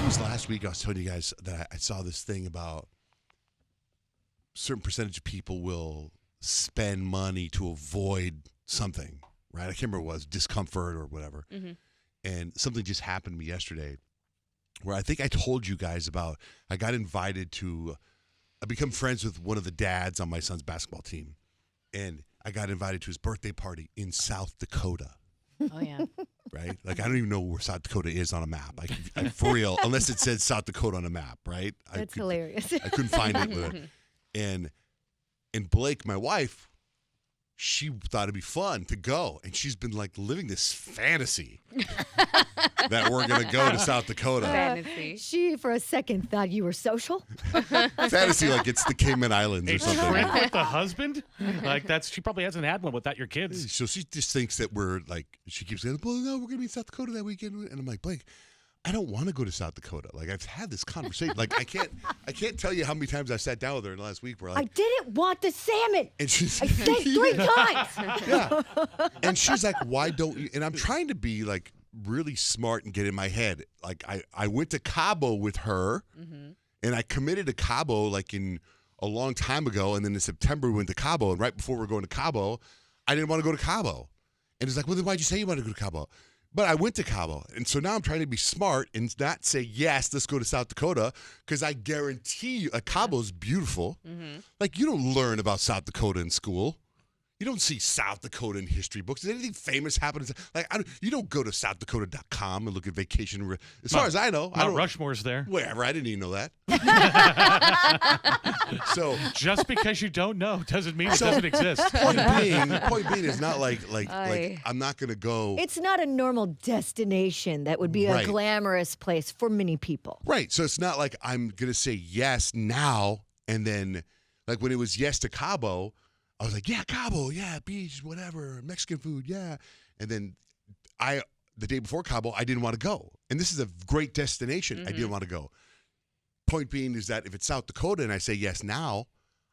was last week I was telling you guys that I saw this thing about certain percentage of people will spend money to avoid something, right? I can't remember what it was, discomfort or whatever. Mm-hmm. And something just happened to me yesterday where I think I told you guys about, I got invited to, I become friends with one of the dads on my son's basketball team. And I got invited to his birthday party in South Dakota. Oh, yeah. Right? Like, I don't even know where South Dakota is on a map. For real, unless it said South Dakota on a map, right? That's hilarious. I couldn't find it with it. And Blake, my wife, she thought it'd be fun to go. And she's been like living this fantasy that we're going to go to South Dakota. Fantasy. She, for a second, thought you were social. Fantasy like it's the Cayman Islands or A something. trip with the husband? Like, she probably hasn't had one without your kids. So she just thinks that we're like, she keeps saying, well, no, we're going to be in South Dakota that weekend. And I'm like, Blake, I don't want to go to South Dakota. Like, I've had this conversation. Like, I can't tell you how many times I sat down with her in the last week. Where I like, didn't want the salmon. and she's I said 3 times. yeah. And she's like, why don't you? And I'm trying to be like really smart and get in my head. Like, I went to Cabo with her, and I committed to Cabo like in a long time ago. And then in September we went to Cabo, and right before we were going to Cabo, I didn't want to go to Cabo. And it's like, well, then why'd you say you wanted to go to Cabo? But I went to Cabo, and so now I'm trying to be smart and not say, yes, let's go to South Dakota, because I guarantee you, Cabo's beautiful. Like, you don't learn about South Dakota in school. You don't see South Dakota in history books. Does anything famous happen? Like, you don't go to southdakota.com and look at vacation. As far as I know. Mount Rushmore's there. Wherever. I didn't even know that. So just because you don't know doesn't mean it doesn't exist. Point being is not like I'm not going to go. It's not a normal destination that would be a glamorous place for many people. Right. So it's not like I'm going to say yes now, and then like when it was yes to Cabo, I was like, yeah, Cabo, yeah, beach, whatever, Mexican food, yeah. And then the day before Cabo, I didn't want to go. And this is a great destination. I didn't want to go. Point being is that if it's South Dakota and I say yes now,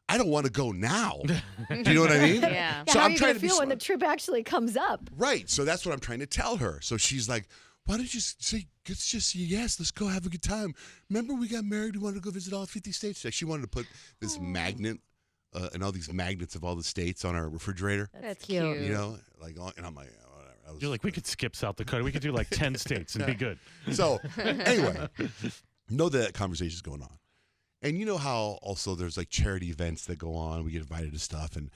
I don't want to go now. Do you know what I mean? Yeah. So how are you going to feel when the trip actually comes up? Right. So that's what I'm trying to tell her. So she's like, why don't you say, let's just say yes, let's go have a good time. Remember we got married, we wanted to go visit all 50 states? Like, she wanted to put this magnet and all these magnets of all the states on our refrigerator. That's cute. You know, like, and I'm like, whatever. You're like, we could skip South Dakota. We could do like 10 states and be good. So anyway, know that conversation's going on. And you know how also there's like charity events that go on. We get invited to stuff, and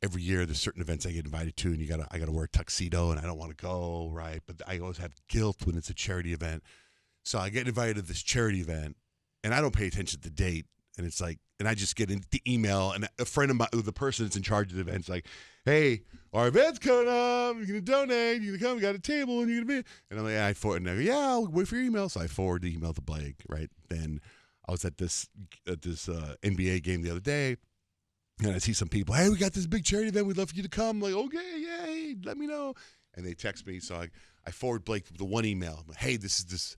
every year there's certain events I get invited to, and I gotta wear a tuxedo, and I don't want to go, right? But I always have guilt when it's a charity event. So I get invited to this charity event, and I don't pay attention to the date. And it's like, and I just get in the email, and a friend of mine, the person that's in charge of the event's like, hey, our event's coming up. You're going to donate. You're going to come. We got a table, and you're going to be. And I'm like, I forward. And I go, yeah, I'll wait for your email. So I forward the email to Blake, right? Then I was at this NBA game the other day, and I see some people, hey, we got this big charity event. We'd love for you to come. I'm like, okay, yay, let me know. And they text me. So I forward Blake the one email. I'm like, hey, this is this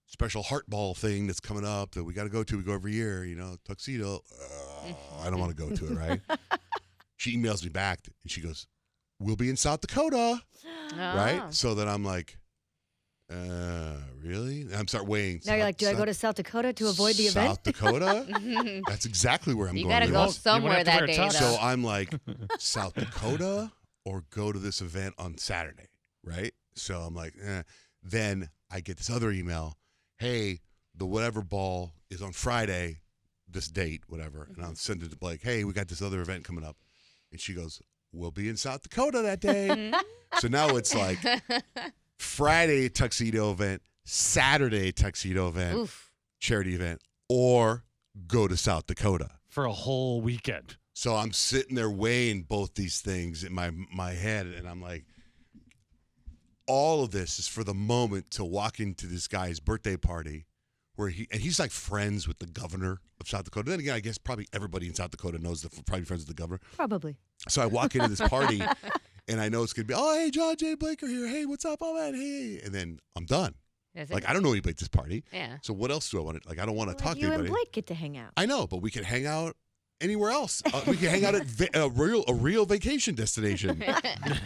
special heart ball thing that's coming up that we got to go to. We go every year, you know, tuxedo. I don't want to go to it, right? She emails me back, and she goes, we'll be in South Dakota, right? So then I'm like, really? And I'm start weighing. Now you're like, do I go to South Dakota to avoid the event? South Dakota? That's exactly where I'm going. You got to go somewhere that day, though. So I'm like, South Dakota or go to this event on Saturday, right? So I'm like, Then I get this other email. Hey, the whatever ball is on Friday, this date, whatever. And I'll send it to Blake. Hey, we got this other event coming up. And she goes, we'll be in South Dakota that day. So now it's like Friday tuxedo event, Saturday tuxedo event, charity event, or go to South Dakota. For a whole weekend. So I'm sitting there weighing both these things in my head, and I'm like, all of this is for the moment to walk into this guy's birthday party where he's like friends with the governor of South Dakota. Then again, I guess probably everybody in South Dakota knows probably friends with the governor. Probably. So I walk into this party and I know it's going to be, oh, hey, Johnjay, Blake are here. Hey, what's up? Oh, man, hey. And then I'm done. Like, I don't know anybody at this party. Yeah. So what else do I want to, like, I don't want to talk to you anybody. and Blake get to hang out. I know, but we can hang out anywhere else. We can hang out at a real vacation destination.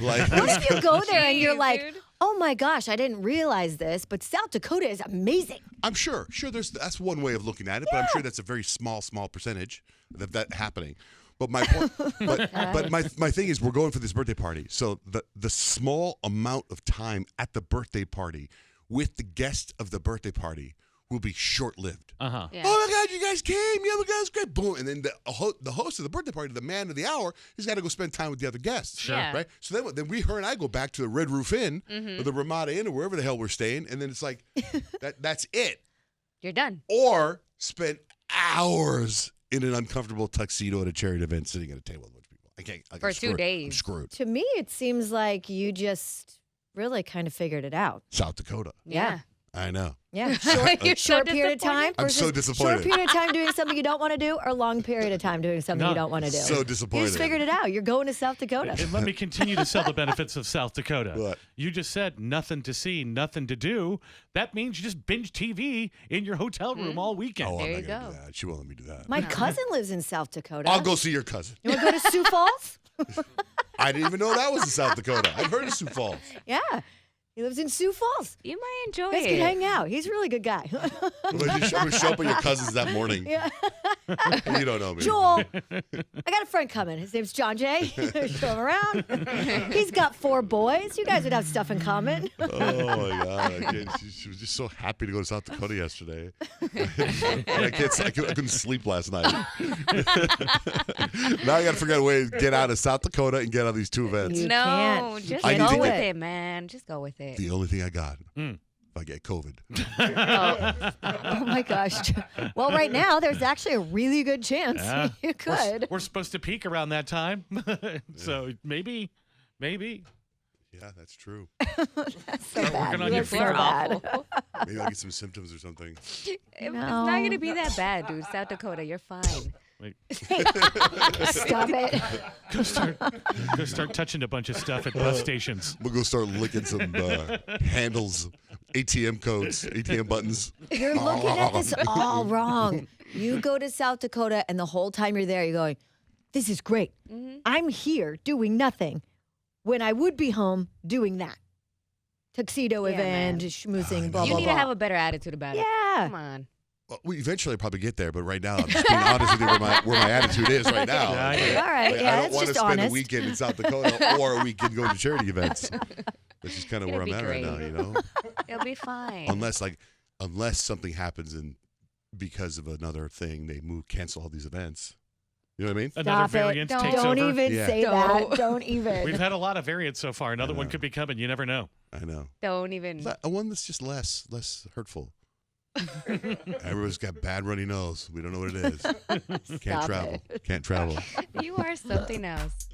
Like, What if you go there and you're Jeez, like, dude. oh my gosh, I didn't realize this, but South Dakota is amazing. I'm sure that's one way of looking at it, but I'm sure that's a very small percentage of that happening. But my point, but my thing is, we're going for this birthday party, so the small amount of time at the birthday party with the guest of the birthday party will be short-lived. Uh-huh. Yeah. Oh my God, you guys came! Yeah, my God, it's great. Boom, and then the host of the birthday party, the man of the hour, he's got to go spend time with the other guests. Sure. Yeah. Right. So then her and I go back to the Red Roof Inn or the Ramada Inn or wherever the hell we're staying, and then it's like that's it. You're done. Or spend hours in an uncomfortable tuxedo at a charity event, sitting at a table with a bunch of people. I can't. For I'm 2 screwed. days. I'm screwed. To me, it seems like you just really kind of figured it out. South Dakota. Yeah. I know. Yeah. You're so Short period of time. I'm so versus disappointed. Short period of time doing something you don't want to do, or long period of time doing something No. you don't want to do. So You disappointed. just figured it out. You're going to South Dakota. And let me continue to sell the benefits of South Dakota. What? You just said nothing to see, nothing to do. That means you just binge TV in your hotel room all weekend. Oh, There I'm you not gonna go. do that. She won't let me do that. My cousin lives in South Dakota. I'll go see your cousin. You want to go to Sioux Falls? I didn't even know that was in South Dakota. I've heard of Sioux Falls. Yeah. He lives in Sioux Falls. You might enjoy You guys it. can hang out. He's a really good guy. I'm going to show up at your cousin's that morning. Yeah. You don't know me. Joel, I got a friend coming. His name's Johnjay. Show him around. He's got 4 boys. You guys would have stuff in common. Oh my God! She was just so happy to go to South Dakota yesterday. I couldn't sleep last night. Now I got to figure out a way to get out of South Dakota and get out of these 2 events. You No, can't. just I need go to with get- it, man. Just go with it. The only thing I got, if I get COVID. Oh my gosh. Well, right now, there's actually a really good chance Yeah. you could. We're supposed to peak around that time. So maybe. Yeah, that's true. That's so Start bad. working on You your look so You're bad. awful. Maybe I'll get some symptoms or something. It's not going to be that bad, dude. South Dakota, you're fine. Stop it. Go start touching a bunch of stuff at bus stations. We'll go start licking some handles, ATM codes, ATM buttons. You're looking at this all wrong. You go to South Dakota, and the whole time you're there, you're going, this is great. I'm here doing nothing when I would be home doing that. Tuxedo Yeah, event, man. schmoozing, blah, You blah, need blah. to have a better attitude about it. Yeah. Come on. Well, we eventually probably get there, but right now I'm just being honest with you where my attitude is right now. Yeah, I get it. All right, Like, yeah, I don't it's want to just spend honest. a weekend in South Dakota or a weekend going to charity events. That's just kind of It'll where I'm be at right now, great. you know. It'll be fine. Unless something happens and because of another thing they cancel all these events. You know what I mean? Another Stop it. variant takes Don't over. even Yeah. say Don't. that. Don't even. We've had a lot of variants so far. Another one could be coming. You never know. I know. Don't even. One that's just less hurtful. Everyone's got bad runny nose. We don't know what it is. Can't Stop travel. it. Can't travel. You are something else.